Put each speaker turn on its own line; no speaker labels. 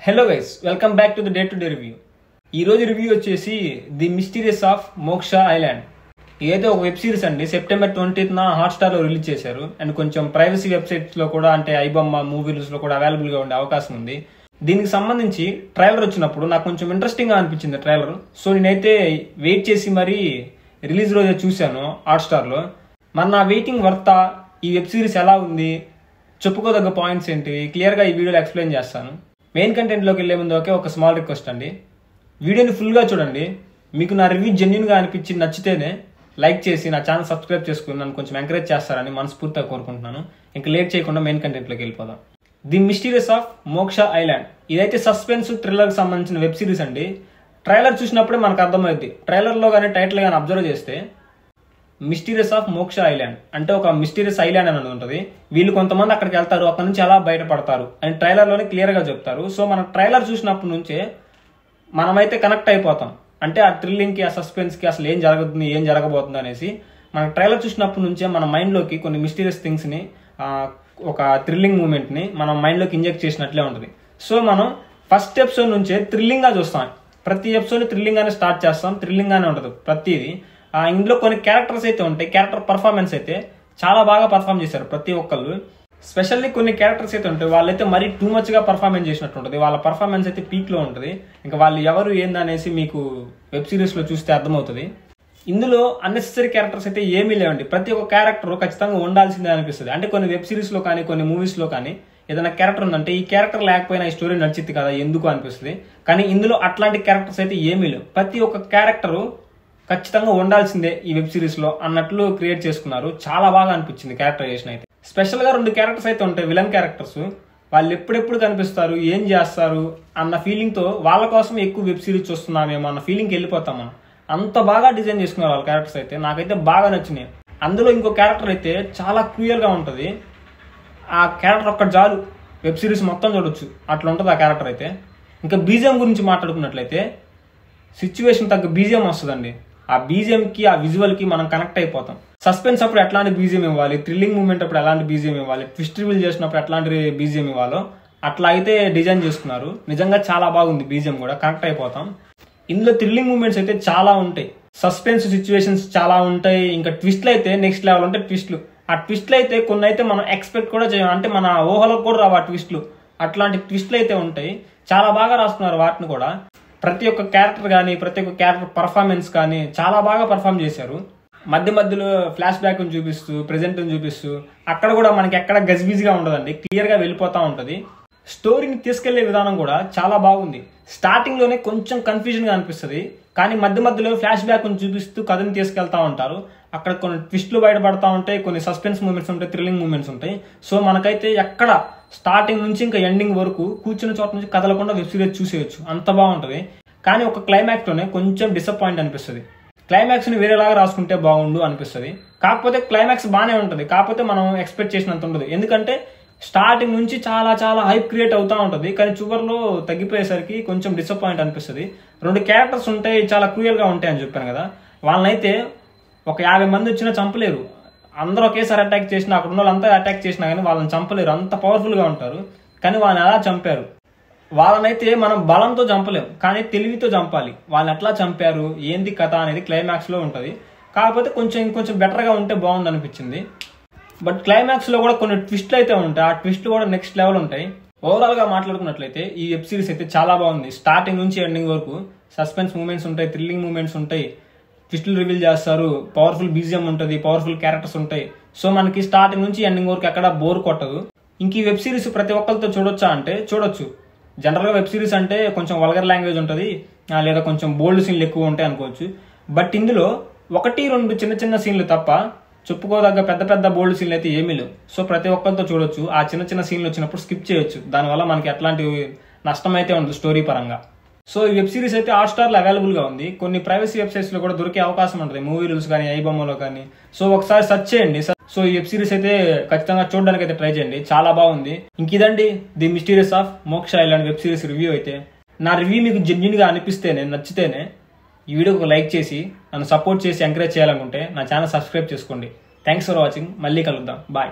Hello guys, welcome back to the day to day review. ఈ రోజు review వచ్చేసి the mysterious of మోక్ష island. ఇదైతే ఒక వెబ్ సిరీస్ అండి. సెప్టెంబర్ 20th హాట్స్టార్ లో రిలీజ్ చేశారు. అండ్ కొంచెం ప్రైవసీ వెబ్సైట్స్ లో కూడా, అంటే ఐబొమ్మ మూవీస్ లో కూడా అవైలబుల్ గా ఉండే అవకాశం ఉంది. దీనికి సంబంధించి ట్రైలర్ వచ్చినప్పుడు నాకు కొంచెం ఇంట్రెస్టింగ్ గా అనిపించింది ట్రైలర్. సో నేనైతే వెయిట్ చేసి మరీ రిలీజ్ రోజే చూశాను హాట్స్టార్ లో. మరి నా వెయిటింగ్ వర్తా, ఈ వెబ్ సిరీస్ ఎలా ఉంది, చెప్పుకోదగ్గ పాయింట్స్ ఏంటి, క్లియర్ గా ఈ వీడియోలో ఎక్స్ప్లెయిన్ చేస్తాను. మెయిన్ కంటెంట్ లోకి వెళ్లే ముందు ఒక స్మాల్ రిక్వెస్ట్ అండి, వీడియోని ఫుల్ గా చూడండి. మీకు నా రివ్యూ జెన్యూన్ గా అనిపించి నచ్చితేనే లైక్ చేసి నా ఛానల్ సబ్స్క్రైబ్ చేసుకుని నన్ను కొంచెం ఎంకరేజ్ చేస్తారని మనస్ఫూర్తిగా కోరుకుంటున్నాను. ఇంకా లేట్ చేయకుండా మెయిన్ కంటెంట్ లోకి వెళ్ళిపోదాం. ది మిస్టీరియస్ ఆఫ్ మోక్ష ఐలాండ్ ఇదైతే సస్పెన్స్ థ్రిల్లర్ కి సంబంధించిన వెబ్ సిరీస్ అండి. ట్రైలర్ చూసినప్పుడే మనకు అర్థమైంది. ట్రైలర్ లో కానీ టైటిల్ కానీ అబ్జర్వ్ చేస్తే మిస్టీరియస్ ఆఫ్ మోక్ష ఐలాండ్ అంటే ఒక మిస్టీరియస్ ఐలాండ్ అనేది ఉంటుంది. వీళ్ళు కొంతమంది అక్కడికి వెళ్తారు, అక్కడ నుంచి ఎలా బయటపడతారు అని ట్రైలర్ లోనే క్లియర్ గా చెప్తారు. సో మనం ట్రైలర్ చూసినప్పటి నుంచే మనమైతే కనెక్ట్ అయిపోతాం. అంటే ఆ థ్రిల్లింగ్ కి, ఆ సస్పెన్స్ కి అసలు ఏం జరుగుతుంది, ఏం జరగబోతుంది అనేసి మన ట్రైలర్ చూసినప్పటి నుంచే మన మైండ్ లోకి కొన్ని మిస్టీరియస్ థింగ్స్ ని, ఒక థ్రిల్లింగ్ మూమెంట్ ని మన మైండ్ లోకి ఇంజెక్ట్ చేసినట్లే ఉంటుంది. సో మనం ఫస్ట్ ఎపిసోడ్ నుంచే థ్రిల్లింగ్ గా చూస్తాం. ప్రతి ఎపిసోడ్ థ్రిల్లింగ్ గానే స్టార్ట్ చేస్తాం, థ్రిల్లింగ్ గానే ఉంటుంది ప్రతిది. ఇందులో కొన్ని క్యారెక్టర్స్ అయితే ఉంటాయి. క్యారెక్టర్ పర్ఫార్మెన్స్ అయితే చాలా బాగా పర్ఫామ్ చేశారు ప్రతి ఒక్కళ్ళు. స్పెషల్లీ కొన్ని క్యారెక్టర్స్ అయితే ఉంటాయి, వాళ్ళైతే మరీ టూ మచ్ గా పర్ఫార్మెన్స్ చేసినట్టు ఉంటుంది. వాళ్ళ పర్ఫార్మెన్స్ అయితే పీక్ లో ఉంటుంది. ఇంకా వాళ్ళు ఎవరు ఏందనేసి మీకు వెబ్ సిరీస్ లో చూస్తే అర్థమవుతుంది. ఇందులో అన్నెసెసరీ క్యారెక్టర్స్ అయితే ఏమీ లేవండి. ప్రతి ఒక్క క్యారెక్టర్ ఖచ్చితంగా ఉండాల్సిందే అనిపిస్తుంది. అంటే కొన్ని వెబ్ సిరీస్ లో కానీ, కొన్ని మూవీస్ లో కానీ ఏదైనా క్యారెక్టర్ ఉందంటే ఈ క్యారెక్టర్ లేకపోయినా ఈ స్టోరీ నడిచిద్ది కదా ఎందుకు అనిపిస్తుంది. కానీ ఇందులో అట్లాంటి క్యారెక్టర్స్ అయితే ఏమీ లేవు. ప్రతి ఒక్క క్యారెక్టర్ ఖచ్చితంగా ఉండాల్సిందే ఈ వెబ్ సిరీస్ లో అన్నట్లు క్రియేట్ చేసుకున్నారు. చాలా బాగా అనిపించింది క్యారెక్టరైజేషన్ అయితే. స్పెషల్ గా 2 క్యారెక్టర్స్ అయితే ఉంటాయి, విలన్ క్యారెక్టర్స్. వాళ్ళు ఎప్పుడెప్పుడు కనిపిస్తారు, ఏం చేస్తారు అన్న ఫీలింగ్ తో వాళ్ళ కోసం ఎక్కువ వెబ్ సిరీస్ చూస్తున్నామేమో అన్న ఫీలింగ్కి వెళ్ళిపోతాం మనం. అంత బాగా డిజైన్ చేసుకున్నారు వాళ్ళ క్యారెక్టర్స్ అయితే. నాకైతే బాగా నచ్చినాయి. అందులో ఇంకో క్యారెక్టర్ అయితే చాలా క్రూయల్ గా ఉంటది. ఆ క్యారెక్టర్ ఒక్కటి చాలు వెబ్ సిరీస్ మొత్తం చూడొచ్చు, అట్లా ఉంటుంది ఆ క్యారెక్టర్ అయితే. ఇంకా బీజిఎం గురించి మాట్లాడుకున్నట్లయితే సిచ్యువేషన్ తగ్గ బీజిఎం వస్తుందండి. ఆ బీజిఎం కి, ఆ విజువల్ కి మనం కనెక్ట్ అయిపోతాం. సస్పెన్స్ అప్పుడు ఎట్లాంటి బీజిఎం ఇవ్వాలి, థ్రిల్లింగ్ మూమెంట్ అప్పుడు ఎలాంటి బీజిఎం ఇవ్వాలి, ట్విస్ట్ రివీల్ చేసినప్పుడు ఎట్లాంటి బీజిఎం ఇవ్వాలో అట్లా అయితే డిజైన్ చేసుకున్నారు. నిజంగా చాలా బాగుంది బీజిఎం కూడా, కనెక్ట్ అయిపోతాం. ఇందులో థ్రిల్లింగ్ మూమెంట్స్ అయితే చాలా ఉంటాయి, సస్పెన్స్ సిచ్యువేషన్స్ చాలా ఉంటాయి. ఇంకా ట్విస్ట్లు అయితే నెక్స్ట్ లెవెల్ ఉంటాయి. ట్విస్ట్లు, ఆ ట్విస్ట్లు అయితే కొన్ని అయితే మనం ఎక్స్పెక్ట్ కూడా చేయం, అంటే మన ఊహలకు కూడా రావు ఆ ట్విస్ట్లు. అట్లాంటి ట్విస్ట్లు అయితే ఉంటాయి. చాలా బాగా రాస్తున్నారు వాటిని కూడా. ప్రతి ఒక్క క్యారెక్టర్ కానీ, ప్రతి ఒక్క క్యారెక్టర్ పర్ఫార్మెన్స్ కానీ చాలా బాగా పర్ఫామ్ చేశారు. మధ్య మధ్యలో ఫ్లాష్ బ్యాక్ చూపిస్తూ, ప్రెజెంట్ చూపిస్తూ, అక్కడ కూడా మనకి ఎక్కడ గజిబిజిగా ఉండదండి, క్లియర్ గా వెళ్ళిపోతా ఉంటది. స్టోరీని తీసుకెళ్లే విధానం కూడా చాలా బాగుంది. స్టార్టింగ్ లోనే కొంచెం కన్ఫ్యూజన్ గా అనిపిస్తుంది, కానీ మధ్య మధ్యలో ఫ్లాష్ బ్యాక్ చూపిస్తూ కథని తీసుకెళ్తా ఉంటారు. అక్కడ కొన్ని ట్విస్ట్లు బయటపడతా ఉంటాయి, కొన్ని సస్పెన్స్ మూమెంట్స్ ఉంటాయి, థ్రిల్లింగ్ మూమెంట్స్ ఉంటాయి. సో మనకైతే ఎక్కడ స్టార్టింగ్ నుంచి ఇంకా ఎండింగ్ వరకు కూర్చున్న చోట నుంచి కదలకుండా వెబ్ సిరీస్ చూసేయచ్చు, అంత బాగుంటది. కానీ ఒక క్లైమాక్స్ లోనే కొంచెం డిసప్పాయింట్ అనిపిస్తుంది. క్లైమాక్స్ ని వేరేలాగా రాసుకుంటే బాగుండు అనిపిస్తుంది. కాకపోతే క్లైమాక్స్ బాగానే ఉంటుంది, కాకపోతే మనం ఎక్స్పెక్ట్ చేసినంత ఉండదు. ఎందుకంటే స్టార్టింగ్ నుంచి చాలా చాలా హైప్ క్రియేట్ అవుతా ఉంటుంది, కానీ చివరిలో తగ్గిపోయేసరికి కొంచెం డిసప్పాయింట్ అనిపిస్తుంది. 2 క్యారెక్టర్స్ ఉంటాయి, చాలా క్రూయల్ గా ఉంటాయి అని చెప్పాను కదా. వాళ్ళనైతే ఒక 50 మంది వచ్చినా చంపలేరు. అందరూ ఒకేసారి అటాక్ చేసినా, అక్కడ ఉన్న వాళ్ళంతా అటాక్ చేసినా కానీ వాళ్ళని చంపలేరు, అంత పవర్ఫుల్ గా ఉంటారు. కానీ వాళ్ళని ఎలా చంపారు, వాళ్ళనైతే మనం బలంతో చంపలేం, కానీ తెలివితో చంపాలి. వాళ్ళని ఎట్లా చంపారు, ఏంది కథ అనేది క్లైమాక్స్ లో ఉంటది. కాకపోతే ఇంకొంచెం బెటర్ గా ఉంటే బాగుంది అనిపించింది. బట్ క్లైమాక్స్ లో కూడా కొన్ని ట్విస్ట్లు అయితే ఉంటాయి, ఆ ట్విస్ట్లు కూడా నెక్స్ట్ లెవెల్ ఉంటాయి. ఓవరాల్ గా మాట్లాడుకున్నట్లయితే ఈ వెబ్ సిరీస్ అయితే చాలా బాగుంది. స్టార్టింగ్ నుంచి ఎండింగ్ వరకు సస్పెన్స్ మూమెంట్స్ ఉంటాయి, థ్రిల్లింగ్ మూమెంట్స్ ఉంటాయి, ట్విస్టులు రివీల్ చేస్తారు, పవర్ఫుల్ బీజిఎం ఉంటుంది, పవర్ఫుల్ క్యారెక్టర్స్ ఉంటాయి. సో మనకి స్టార్టింగ్ నుంచి ఎండింగ్ వరకు ఎక్కడ బోర్ కొట్టదు. ఇంక ఈ వెబ్ సిరీస్ ప్రతి ఒక్కరితో చూడొచ్చా అంటే చూడొచ్చు. జనరల్ గా వెబ్ సిరీస్ అంటే కొంచెం వల్గర్ లాంగ్వేజ్ ఉంటుంది, లేదా కొంచెం బోల్డ్ సీన్లు ఎక్కువ ఉంటాయి అనుకోవచ్చు. బట్ ఇందులో 1-2 చిన్న చిన్న సీన్లు తప్ప చెప్పుకోదగ్గ పెద్ద పెద్ద బోల్డ్ సీన్లు అయితే ఏమీ లేవు. సో ప్రతి ఒక్కరితో చూడొచ్చు. ఆ చిన్న చిన్న సీన్లు వచ్చినప్పుడు స్కిప్ చేయొచ్చు, దానివల్ల మనకి ఎట్లాంటి నష్టం అయితే ఉండదు స్టోరీ పరంగా. సో ఈ వెబ్ సిరీస్ అయితే హాట్స్టార్ లో అవైలబుల్ గా ఉంది. కొన్ని ప్రైవసీ వెబ్సైట్స్ లో కూడా దొరికే అవకాశం ఉంటుంది, మూవీ రూల్స్ కానీ, ఐబొమ్మలో కానీ. సో ఒకసారి సెర్చ్ చేయండి. సో ఈ వెబ్ సిరీస్ అయితే ఖచ్చితంగా చూడడానికి అయితే ట్రై చేయండి, చాలా బాగుంది. ఇంకిదండి ది మిస్టీరియస్ ఆఫ్ మోక్ష ఐలాండ్ వెబ్ సిరీస్ రివ్యూ అయితే. నా రివ్యూ మీకు జెన్యూన్ గా అనిపిస్తేనే, నచ్చితేనే ఈ వీడియోకి ఒక లైక్ చేసి నన్ను సపోర్ట్ చేసి ఎంకరేజ్ చేయాలనుకుంటే నా ఛానల్ సబ్స్క్రైబ్ చేసుకోండి. Thanks for watching. మళ్ళీ కలుద్దాం. బాయ్.